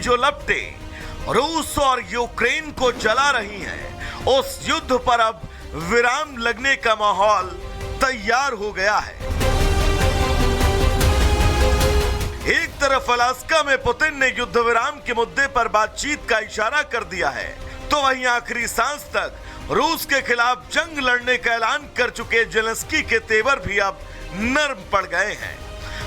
जो लपटें रूस और यूक्रेन को जला रही हैं, उस युद्ध पर अब विराम लगने का माहौल तैयार हो गया है। एक तरफ अलास्का में पुतिन ने युद्ध विराम के मुद्दे पर बातचीत का इशारा कर दिया है, तो वहीं आखिरी सांस तक रूस के खिलाफ जंग लड़ने का ऐलान कर चुके जेलेंस्की के तेवर भी अब नर्म पड़ गए हैं।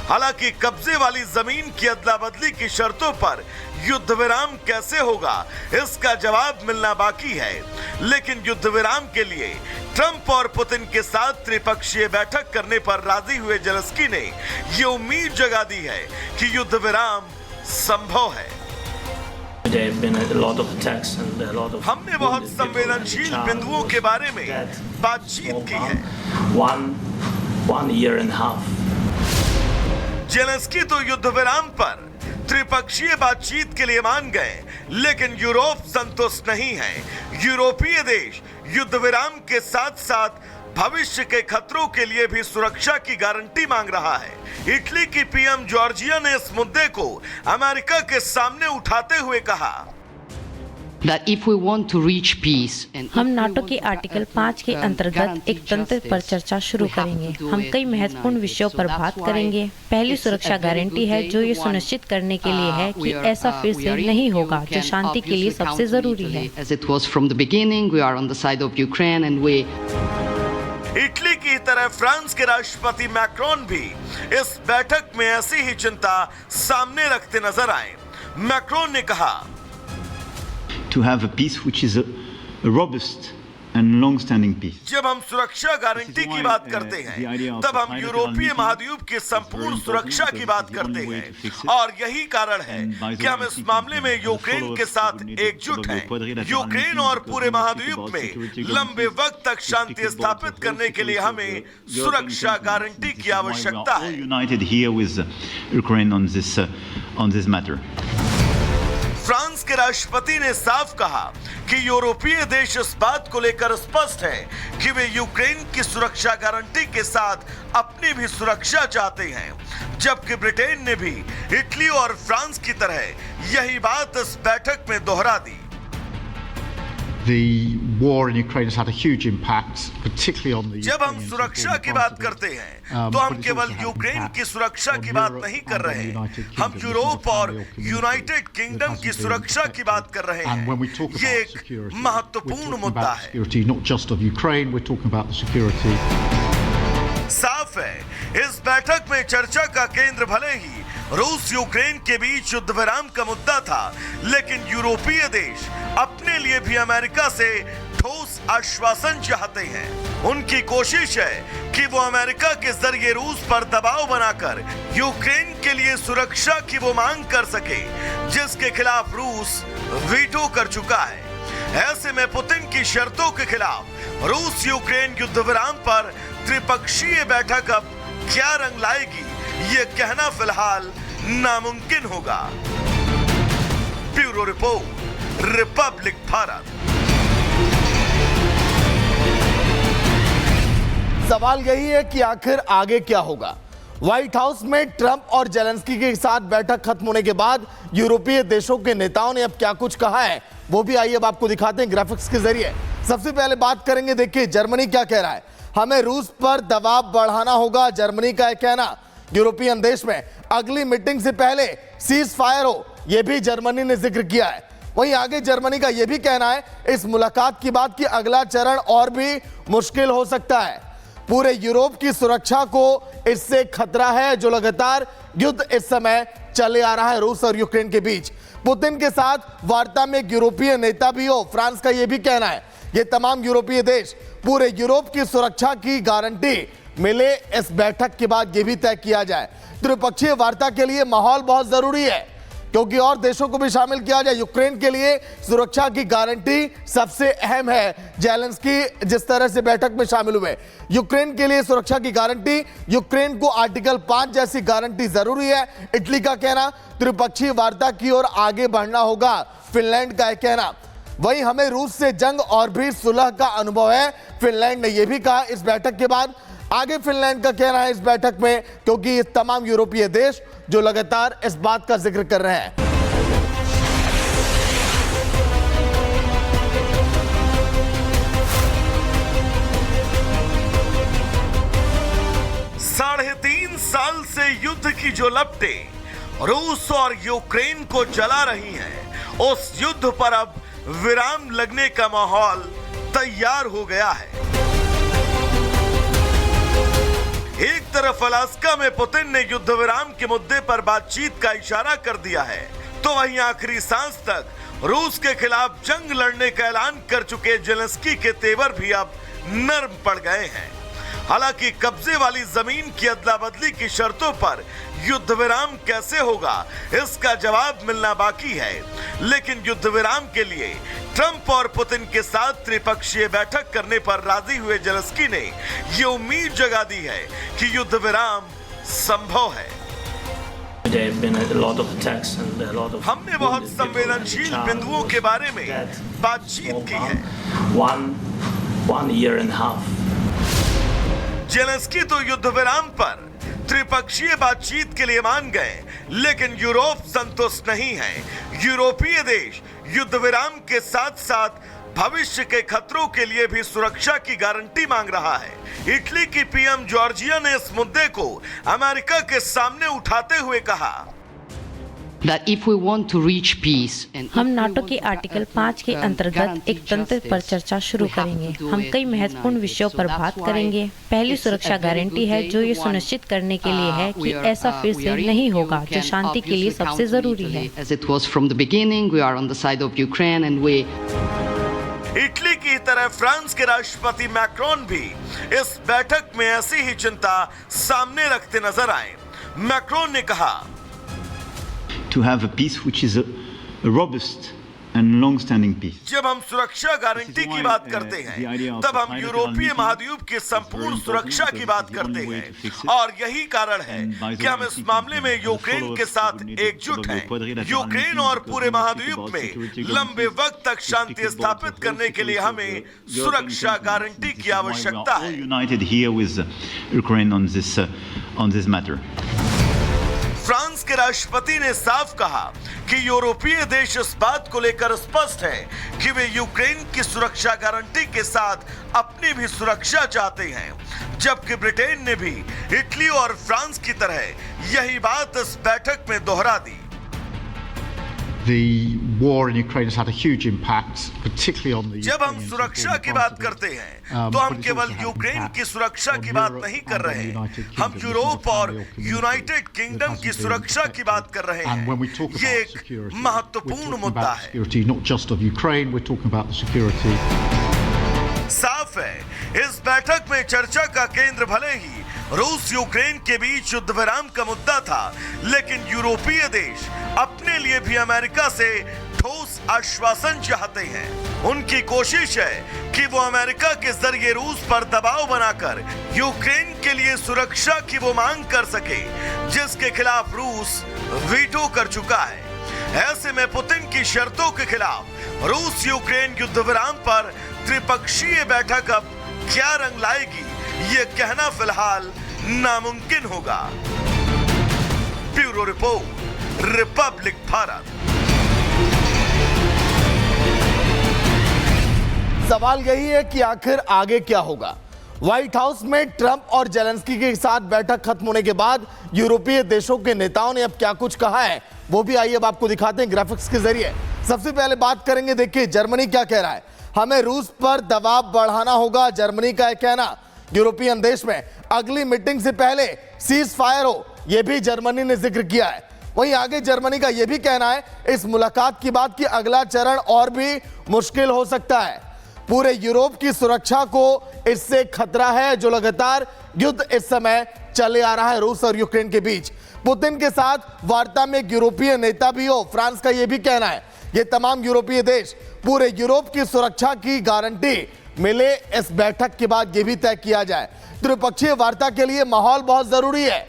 हालांकि कब्जे वाली जमीन की अदला बदली की शर्तों पर युद्ध विराम कैसे होगा, इसका जवाब मिलना बाकी है। लेकिन युद्ध विराम के लिए ट्रंप और पुतिन के साथ त्रिपक्षीय बैठक करने पर राजी हुए जेलेंस्की ने ये उम्मीद जगा दी है कि युद्ध विराम संभव है। हमने बहुत संवेदनशील बिंदुओं के बारे में बातचीत की है। जेलेंस्की तो युद्ध विराम पर त्रिपक्षीय बातचीत के लिए मान गए, लेकिन यूरोप संतुष्ट नहीं है। यूरोपीय देश युद्ध विराम के साथ साथ भविष्य के खतरों के लिए भी सुरक्षा की गारंटी मांग रहा है। इटली की पीएम जॉर्जिया ने इस मुद्दे को अमेरिका के सामने उठाते हुए कहा, हम नाटो के आर्टिकल 5 के अंतर्गत एक तंत्र पर चर्चा शुरू करेंगे। हम कई महत्वपूर्ण विषयों पर बात करेंगे। पहली सुरक्षा गारंटी है जो ये सुनिश्चित करने के लिए है कि ऐसा फिर से नहीं होगा, जो शांति के लिए सबसे जरूरी है। इटली की तरह फ्रांस के राष्ट्रपति मैक्रोन भी इस बैठक में ऐसी ही चिंता सामने रखते नजर आए। मैक्रोन ने कहा, to have a peace which is a robust and long-standing peace. जब हम सुरक्षा गारंटी की बात करते हैं, तब हम यूरोपीय महाद्वीप की संपूर्ण सुरक्षा की बात करते हैं, और यही कारण है कि हम इस मामले में यूक्रेन के साथ एकजुट हैं। यूक्रेन और पूरे महाद्वीप में लंबे वक्त तक शांति स्थापित करने के लिए हमें सुरक्षा गारंटी की आवश्यकता है। United here with Ukraine on this matter. France के राष्ट्रपति ने साफ कहा कि यूरोपीय देश इस बात को लेकर स्पष्ट हैं कि वे यूक्रेन की सुरक्षा गारंटी के साथ अपनी भी सुरक्षा चाहते हैं, जबकि ब्रिटेन ने भी इटली और फ्रांस की तरह यही बात इस बैठक में दोहरा दी। The war in Ukraine has had a huge impact, particularly on the जब हम सुरक्षा की बात करते हैं, तो हम केवल यूक्रेन की सुरक्षा की बात नहीं कर रहे हैं, हम यूरोप और यूनाइटेड किंगडम की सुरक्षा की बात कर रहे हैं। ये एक महत्वपूर्ण मुद्दा है। Not just of Ukraine, we're talking about the security. साफ है, इस बैठक में चर्चा का केंद्र भले ही रूस यूक्रेन के बीच युद्ध विराम का मुद्दा था, लेकिन यूरोपीय देश अपने लिए भी अमेरिका से ठोस आश्वासन चाहते हैं। उनकी कोशिश है कि वो अमेरिका के जरिए रूस पर दबाव बनाकर यूक्रेन के लिए सुरक्षा की वो मांग कर सके, जिसके खिलाफ रूस वीटो कर चुका है। ऐसे में पुतिन की शर्तों के खिलाफ रूस यूक्रेन युद्ध विराम पर त्रिपक्षीय बैठक अब क्या रंग लाएगी, ये कहना फिलहाल नामुमकिन होगा। Bureau report, Republic Bharat. सवाल यही है कि आखिर आगे क्या होगा। व्हाइट हाउस में ट्रंप और जेलेंस्की के साथ बैठक खत्म होने के बाद यूरोपीय देशों के नेताओं ने अब क्या कुछ कहा है, वो भी आइए अब आपको दिखाते हैं ग्राफिक्स के जरिए। सबसे पहले बात करेंगे, देखिए जर्मनी क्या कह रहा है। हमें रूस पर दबाव बढ़ाना होगा, जर्मनी का कहना। यूरोपियन देश में अगली मीटिंग से पहले सीज फायर हो, यह भी जर्मनी ने जिक्र किया है। वहीं आगे जर्मनी का यह भी कहना है इस मुलाकात के बाद कि अगला चरण और भी मुश्किल हो सकता है। पूरे यूरोप की सुरक्षा को इससे खतरा है, जो लगातार युद्ध इस समय चले आ रहा है रूस और यूक्रेन के बीच। पुतिन के साथ वार्ता में एक यूरोपीय नेता भी हो, फ्रांस का यह भी कहना है ये तमाम यूरोपीय देश पूरे यूरोप की सुरक्षा की गारंटी मिले, इस बैठक के बाद यह भी तय किया जाए। त्रिपक्षीय वार्ता के लिए माहौल बहुत जरूरी है, क्योंकि और देशों को भी शामिल किया जाए। यूक्रेन के लिए सुरक्षा की गारंटी सबसे अहम है। जेलेंस्की जिस तरह से बैठक में शामिल हुए, यूक्रेन के लिए सुरक्षा की गारंटी, यूक्रेन को आर्टिकल 5 जैसी गारंटी जरूरी है। इटली का कहना त्रिपक्षीय वार्ता की ओर आगे बढ़ना होगा, फिनलैंड का कहना। वहीं हमें रूस से जंग और भी सुलह का अनुभव है, फिनलैंड ने यह भी कहा इस बैठक के बाद। आगे फिनलैंड का कहना है इस बैठक में, क्योंकि ये तमाम यूरोपीय देश जो लगातार इस बात का जिक्र कर रहे हैं। जो लपटें रूस और यूक्रेन को जला रही हैं, उस युद्ध पर अब विराम लगने का माहौल तैयार हो गया है। एक तरफ अलास्का में पुतिन ने युद्ध विराम के मुद्दे पर बातचीत का इशारा कर दिया है, तो वहीं आखिरी सांस तक रूस के खिलाफ जंग लड़ने का ऐलान कर चुके जेलेंस्की के तेवर भी अब नर्म पड़ गए हैं। हालांकि कब्जे वाली जमीन की अदला बदली की शर्तों पर युद्ध विराम कैसे होगा, इसका जवाब मिलना बाकी है। लेकिन युद्ध विराम के लिए ट्रंप और पुतिन के साथ त्रिपक्षीय बैठक करने पर राजी हुए जेलेंस्की ने ये उम्मीद जगा दी है कि युद्ध विराम संभव है। हमने बहुत संवेदनशील बिंदुओं के बारे में बातचीत की है। जेलेंस्की तो युद्ध विराम पर त्रिपक्षीय बातचीत के लिए मान गए, लेकिन यूरोप संतुष्ट नहीं है। यूरोपीय देश युद्ध विराम के साथ साथ भविष्य के खतरों के लिए भी सुरक्षा की गारंटी मांग रहा है। इटली की पीएम जॉर्जिया ने इस मुद्दे को अमेरिका के सामने उठाते हुए कहा, हम नाटो के आर्टिकल 5 के अंतर्गत एक तंत्र पर चर्चा शुरू करेंगे। हम कई महत्वपूर्ण विषयों पर बात करेंगे। पहली सुरक्षा गारंटी है जो ये सुनिश्चित करने के लिए है कि ऐसा फिर से नहीं होगा, जो शांति के लिए सबसे जरूरी है। इटली की तरह फ्रांस के राष्ट्रपति मैक्रोन भी इस बैठक में ऐसी ही चिंता सामने रखते नजर आए। मैक्रोन ने कहा, to have a peace which is a robust and long-standing peace. जब हम सुरक्षा गारंटी की बात करते हैं, तब हम यूरोपीय महाद्वीप की संपूर्ण सुरक्षा की बात करते हैं, और यही कारण है कि हम इस मामले में यूक्रेन के साथ एकजुट हैं। यूक्रेन और पूरे महाद्वीप में लंबे वक्त तक शांति स्थापित करने के लिए हमें सुरक्षा गारंटी की आवश्यकता है। United here with Ukraine on this matter. France के राष्ट्रपति ने साफ कहा कि यूरोपीय देश इस बात को लेकर स्पष्ट हैं कि वे यूक्रेन की सुरक्षा गारंटी के साथ अपनी भी सुरक्षा चाहते हैं, जबकि ब्रिटेन ने भी इटली और फ्रांस की तरह यही बात इस बैठक में दोहरा दी। The war in Ukraine has had a huge impact, particularly on the जब हम सुरक्षा की बात करते हैं, तो हम केवल यूक्रेन की सुरक्षा की बात नहीं कर रहे हैं, हम यूरोप और यूनाइटेड किंगडम की सुरक्षा की बात कर रहे हैं। ये एक महत्वपूर्ण मुद्दा है। not just of Ukraine, we're talking about the security. साफ है, इस बैठक में चर्चा का केंद्र भले ही रूस यूक्रेन के बीच युद्ध विराम का मुद्दा था, लेकिन यूरोपीय देश अपने लिए भी अमेरिका से ठोस आश्वासन चाहते हैं। उनकी कोशिश है कि वो अमेरिका के जरिए रूस पर दबाव बनाकर यूक्रेन के लिए सुरक्षा की वो मांग कर सके, जिसके खिलाफ रूस वीटो कर चुका है। ऐसे में पुतिन की शर्तों के खिलाफ रूस यूक्रेन युद्ध विराम पर त्रिपक्षीय बैठक अब क्या रंग लाएगी, ये कहना फिलहाल नामुमकिन होगा। Bureau report, Republic Bharat. सवाल यही है कि आखिर आगे क्या होगा। व्हाइट हाउस में ट्रंप और जेलेंस्की के साथ बैठक खत्म होने के बाद यूरोपीय देशों के नेताओं ने अब क्या कुछ कहा है, वो भी आइए अब आपको दिखाते हैं ग्राफिक्स के जरिए। सबसे पहले बात करेंगे, देखिए जर्मनी क्या कह रहा है। हमें रूस पर दबाव बढ़ाना होगा, जर्मनी का कहना। यूरोपियन देश में अगली मीटिंग से पहले सीज फायर हो, यह भी जर्मनी ने जिक्र किया है। वहीं आगे जर्मनी का यह भी कहना है इस मुलाकात के बाद कि अगला चरण और भी मुश्किल हो सकता है। पूरे यूरोप की सुरक्षा को इससे खतरा है, जो लगातार युद्ध इस समय चले आ रहा है रूस और यूक्रेन के बीच। पुतिन के साथ वार्ता में एक यूरोपीय नेता भी हो, फ्रांस का यह भी कहना है ये तमाम यूरोपीय देश पूरे यूरोप की सुरक्षा की गारंटी मिले, इस बैठक के बाद यह भी तय किया जाए। त्रिपक्षीय वार्ता के लिए माहौल बहुत जरूरी है,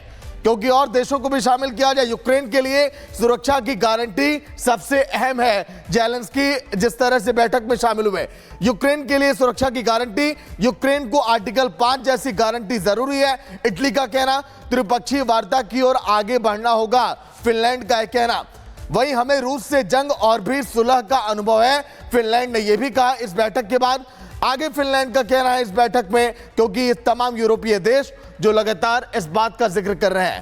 क्योंकि और देशों को भी शामिल किया जाए। यूक्रेन के लिए सुरक्षा की गारंटी सबसे अहम है। जेलेंस्की जिस तरह से बैठक में शामिल हुए, यूक्रेन के लिए सुरक्षा की गारंटी, यूक्रेन को आर्टिकल 5 जैसी गारंटी जरूरी है। इटली का कहना त्रिपक्षीय वार्ता की ओर आगे बढ़ना होगा, फिनलैंड का कहना। वहीं हमें रूस से जंग और भी सुलह का अनुभव है, फिनलैंड ने यह भी कहा इस बैठक के बाद। आगे फिनलैंड का कहना है इस बैठक में, क्योंकि ये तमाम यूरोपीय देश जो लगातार इस बात का जिक्र कर रहे हैं।